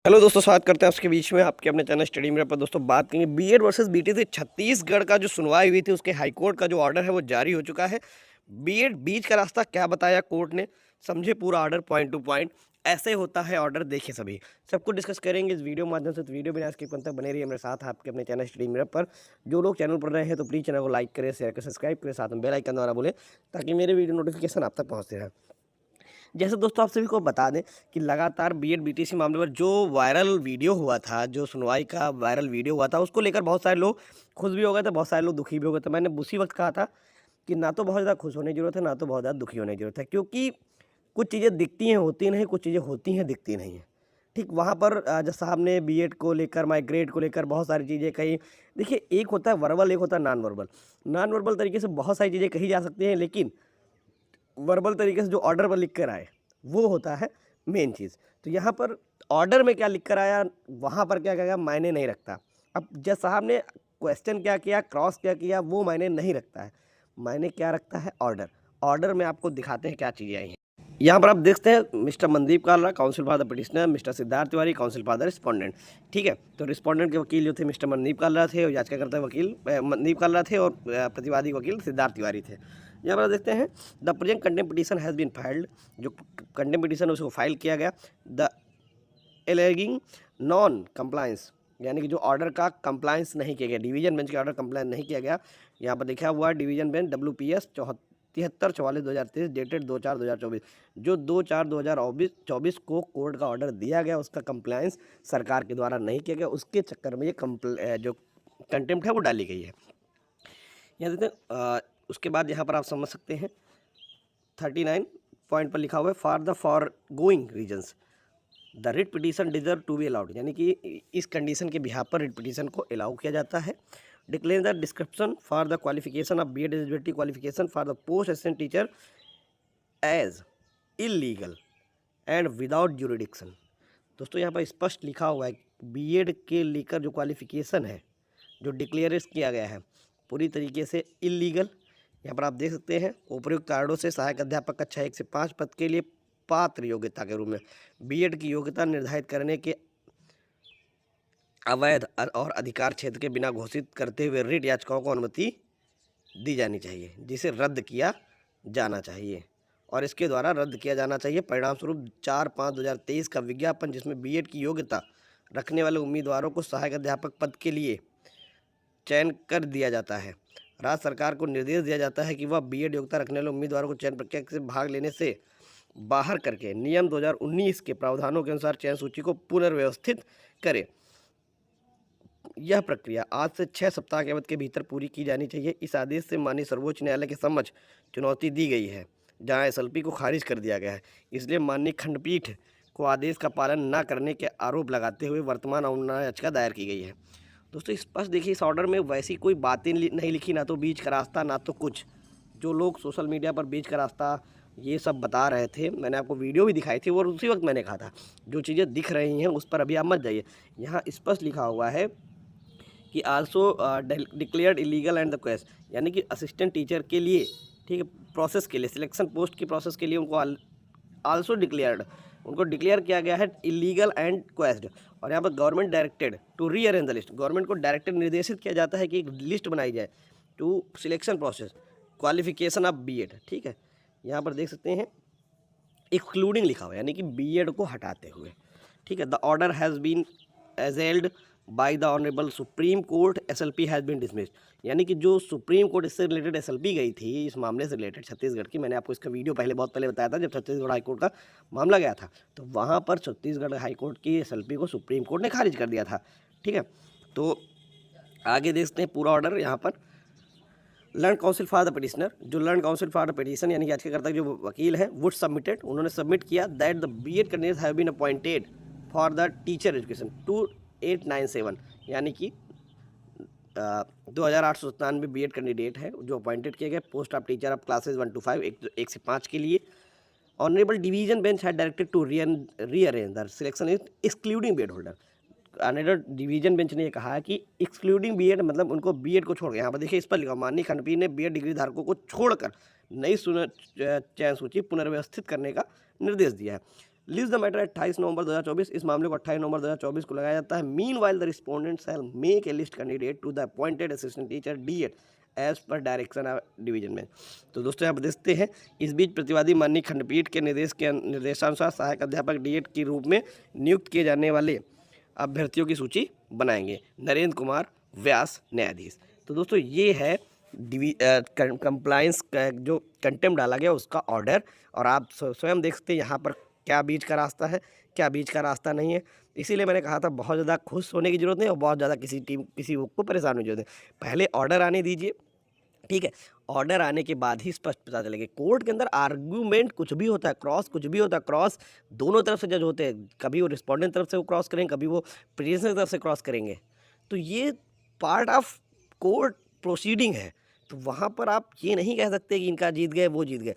Hello दोस्तों, स्वागत करते हैं आपके बीच में आपके अपने चैनल स्टडी मिरर पर। दोस्तों बात करेंगे बीएड वर्सेस बीटीसी। छत्तीसगढ़ का जो सुनवाई हुई थी उसके हाईकोर्ट का जो ऑर्डर है वो जारी हो चुका है। बीएड बीच का रास्ता क्या बताया कोर्ट ने, समझे पूरा ऑर्डर पॉइंट टू पॉइंट। ऐसे होता है ऑर्डर, देखे सभी सब कुछ डिस्कस करेंगे इस वीडियो माध्यम से। तो वीडियो बिना स्किप करते बने रहिए मेरे साथ आपके अपने चैनल स्टडी मिरर पर। जो लोग चैनल पर रहे हैं तो प्लीज़ चैनल को लाइक करें, शेयर करें, सब्सक्राइब करें, साथ में बेल आइकन द्वारा बोले ताकि मेरे वीडियो नोटिफिकेशन आप तक पहुँचते रहें। जैसे दोस्तों आप सभी को बता दें कि लगातार बीएड बीटीसी मामले पर जो वायरल वीडियो हुआ था, जो सुनवाई का वायरल वीडियो हुआ था, उसको लेकर बहुत सारे लोग खुश भी हो गए थे, बहुत सारे लोग दुखी भी हो गए थे। मैंने उसी वक्त कहा था कि ना तो बहुत ज़्यादा खुश होने की ज़रूरत है, ना तो बहुत ज़्यादा दुखी होने की ज़रूरत है, क्योंकि कुछ चीज़ें दिखती हैं होती नहीं, कुछ चीज़ें होती हैं दिखती नहीं हैं। ठीक वहाँ पर जज साहब ने बीएड को लेकर, माइग्रेट को लेकर बहुत सारी चीज़ें कही। देखिए, एक होता है वर्बल, एक होता है नॉन वर्बल। नॉन वर्बल तरीके से बहुत सारी चीज़ें कही जा सकती हैं, लेकिन वर्बल तरीके से जो ऑर्डर पर लिख कर आए वो होता है मेन चीज़। तो यहाँ पर ऑर्डर में क्या लिख कर आया, वहाँ पर क्या कहेगा, मायने नहीं रखता। अब जज साहब ने क्वेश्चन क्या किया, क्रॉस क्या किया, वो मायने नहीं रखता है। मायने क्या रखता है, ऑर्डर। ऑर्डर में आपको दिखाते हैं क्या चीज़ें आई हैं। यहाँ पर आप देखते हैं mister Mandeep Kalra, council for the petitioner, mister Siddharth Tiwari, council for the respondent. ठीक है, तो रिस्पोंडेंट के वकील जो थे मिस्टर मनदीप कालरा थे, और याचिकाकर्ता वकील मनदीप कालरा थे, और प्रतिवादी वकील सिद्धार्थ तिवारी थे। यहाँ पर देखते हैं the present contempt petition has been filed. जो कंटेम्प्ट पिटीशन उसको फाइल किया गया। द एलेगिंग नॉन कंप्लायंस, यानी कि जो ऑर्डर का कंप्लायंस नहीं किया गया, डिवीजन बेंच के ऑर्डर कंप्लायंस नहीं किया गया। यहाँ पर लिखा हुआ है डिवीजन बेंच WPS 7344/2023 डेटेड 2/4/2024। जो 2/4/2024 को कोर्ट का ऑर्डर दिया गया उसका कंप्लायंस सरकार के द्वारा नहीं किया गया, उसके चक्कर में ये जो कंटेम्प्ट है वो डाली गई है। यहाँ देखते हैं उसके बाद यहाँ पर आप समझ सकते हैं 39 पॉइंट पर लिखा हुआ है for the foregoing reasons the writ petition deserve to be allowed, यानी कि इस कंडीशन के बिहार पर रिट पिटीशन को अलाउ किया जाता है। Declare the description for the qualification of BEd eligibility qualification for the post assistant teacher as illegal and without jurisdiction. दोस्तों यहाँ पर स्पष्ट लिखा हुआ है बीएड के लेकर जो क्वालिफिकेशन है, जो डिक्लेयर किया गया है, पूरी तरीके से इलीगल। यहाँ पर आप देख सकते हैं उपयुक्त कारणों से सहायक अध्यापक कक्षा 1 से 5 पद के लिए पात्र योग्यता के रूप में बीएड की योग्यता निर्धारित करने के अवैध और अधिकार क्षेत्र के बिना घोषित करते हुए रिट याचिकाओं को अनुमति दी जानी चाहिए, जिसे रद्द किया जाना चाहिए, और इसके द्वारा रद्द किया जाना चाहिए। परिणाम स्वरूप 4/5/2023 का विज्ञापन जिसमें बीएड की योग्यता रखने वाले उम्मीदवारों को सहायक अध्यापक पद के लिए चयन कर दिया जाता है। राज्य सरकार को निर्देश दिया जाता है कि वह बीएड योग्यता रखने वाले उम्मीदवारों को चयन प्रक्रिया से भाग लेने से बाहर करके नियम 2019 के प्रावधानों के अनुसार चयन सूची को पुनर्व्यवस्थित करे। यह प्रक्रिया आज से 6 सप्ताह के अवधि के भीतर पूरी की जानी चाहिए। इस आदेश से माननीय सर्वोच्च न्यायालय के समक्ष चुनौती दी गई है, जहां एसएलपी को खारिज कर दिया गया है। इसलिए माननीय खंडपीठ को आदेश का पालन न करने के आरोप लगाते हुए वर्तमान अवमानना याचिका दायर की गई है। दोस्तों स्पष्ट देखिए, इस ऑर्डर में वैसी कोई बातें नहीं लिखी, ना तो बीच का रास्ता, ना तो कुछ। जो लोग सोशल मीडिया पर बीच का रास्ता ये सब बता रहे थे, मैंने आपको वीडियो भी दिखाई थी, और उसी वक्त मैंने कहा था जो चीज़ें दिख रही हैं उस पर अभी आप मत जाइए। यहाँ स्पष्ट लिखा हुआ है कि also declared illegal and the quest, यानी कि असिस्टेंट टीचर के लिए, ठीक है, प्रोसेस के लिए, सिलेक्शन पोस्ट की प्रोसेस के लिए उनको आल्सो डिक्लेयर्ड, उनको डिक्लेयर किया गया है इलीगल एंड क्वेस्ड। और यहाँ पर government directed to rearrange the list, government को डायरेक्टेड निर्देशित किया जाता है कि एक लिस्ट बनाई जाए to selection process qualification of BEd. ठीक है, यहाँ पर देख सकते हैं एक्सक्लूडिंग लिखा हुआ है, यानी कि बीएड को हटाते हुए। ठीक है, the order has been assailed by the honourable Supreme Court, SLP has been dismissed, यानी कि जो सुप्रीम कोर्ट इससे रिलेटेड एसएलपी गई थी इस मामले से रिलेटेड छत्तीसगढ़ की, मैंने आपको इसका वीडियो बहुत पहले बताया था जब छत्तीसगढ़ हाईकोर्ट का मामला गया था, तो वहाँ पर छत्तीसगढ़ हाईकोर्ट की एसएलपी को सुप्रीम कोर्ट ने खारिज कर दिया था। ठीक है, तो आगे देखते हैं पूरा ऑर्डर। यहाँ पर learned counsel for the petitioner, जो learned counsel for the petition यानी कि याचिकाकर्ता जो वकील है वुड सबमिटेड, उन्होंने सबमिट किया that the BEd candidates have been appointed for the teacher education 2897, यानी कि 2897 बीएड कैंडिडेट है जो अपॉइंटेड किए गए post of teacher of classes 1 to 5, 1 से 5 के लिए। Honourable division bench had directed to rearrange the selection is excluding BEd holder. Honourable division bench ने ये कहा कि एक्सक्लूडिंग बीएड मतलब उनको बीएड को छोड़ के, यहाँ पर देखिए इस पर लिखा माननीय खंडपीठ ने बीएड डिग्री धारकों को छोड़कर नई चयन सूची पुनर्व्यवस्थित करने का निर्देश दिया है। लीव्स द मैटर 28 नवंबर 2024। इस मामले को 28 नवंबर 2024 को लगाया जाता है। Meanwhile the respondent shall make a list candidate to the appointed assistant teacher D.Ed as per direction of division में। तो दोस्तों यहाँ पर देखते हैं, इस बीच प्रतिवादी माननीय खंडपीठ के निर्देशानुसार सहायक अध्यापक D.Ed के रूप में नियुक्त किए जाने वाले अभ्यर्थियों की सूची बनाएंगे। नरेंद्र कुमार व्यास न्यायाधीश। तो दोस्तों ये है कंप्लायंस का जो कंटेम्प्ट डाला गया उसका ऑर्डर, और आप स्वयं देख सकते हैं यहाँ पर क्या बीच का रास्ता है, क्या बीच का रास्ता नहीं है। इसीलिए मैंने कहा था बहुत ज़्यादा खुश होने की ज़रूरत नहीं और बहुत ज़्यादा किसी को परेशान होने की ज़रूरत नहीं। पहले ऑर्डर आने दीजिए, ठीक है। ऑर्डर आने के बाद ही स्पष्ट पता चलेगा। कोर्ट के अंदर आर्गूमेंट कुछ भी होता है, क्रॉस कुछ भी होता है, क्रॉस दोनों तरफ से जज होते हैं। कभी वो रिस्पोंडेंट तरफ से वो क्रॉस करेंगे, कभी वो पिटीशनर की तरफ से क्रॉस करेंगे। तो ये पार्ट ऑफ कोर्ट प्रोसीडिंग है। तो वहाँ पर आप ये नहीं कह सकते कि इनका जीत गए वो जीत गए।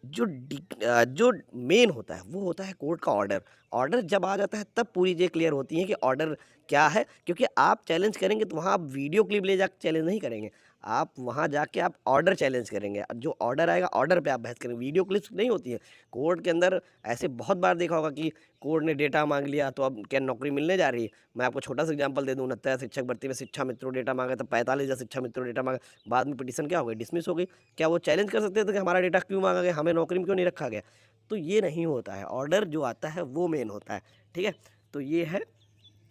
जो मेन होता है वो होता है कोर्ट का ऑर्डर। ऑर्डर जब आ जाता है तब पूरी चीज़ें क्लियर होती हैं कि ऑर्डर क्या है, क्योंकि आप चैलेंज करेंगे तो वहाँ आप वीडियो क्लिप ले जाकर चैलेंज नहीं करेंगे, आप वहाँ जाके आप ऑर्डर चैलेंज करेंगे। जो ऑर्डर आएगा ऑर्डर पे आप बहस करेंगे, वीडियो क्लिप्स नहीं होती है कोर्ट के अंदर। ऐसे बहुत बार देखा होगा कि कोर्ट ने डेटा मांग लिया तो अब क्या नौकरी मिलने जा रही है। मैं आपको छोटा सा एग्जांपल दे दूँ, 69 शिक्षक भर्ती में शिक्षा मित्रों डेटा मांगा था, 45,000 शिक्षा मित्रों डेटा मांगा, बाद में पिटीशन क्या हो गई, डिसमिस हो गई। क्या वो चैलेंज कर सकते थे कि हमारा डेटा क्यों मांगा गया, हमें नौकरी में क्यों नहीं रखा गया। तो ये नहीं होता है, ऑर्डर जो आता है वो मेन होता है, ठीक है। तो ये है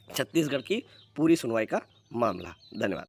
छत्तीसगढ़ की पूरी सुनवाई का मामला। धन्यवाद।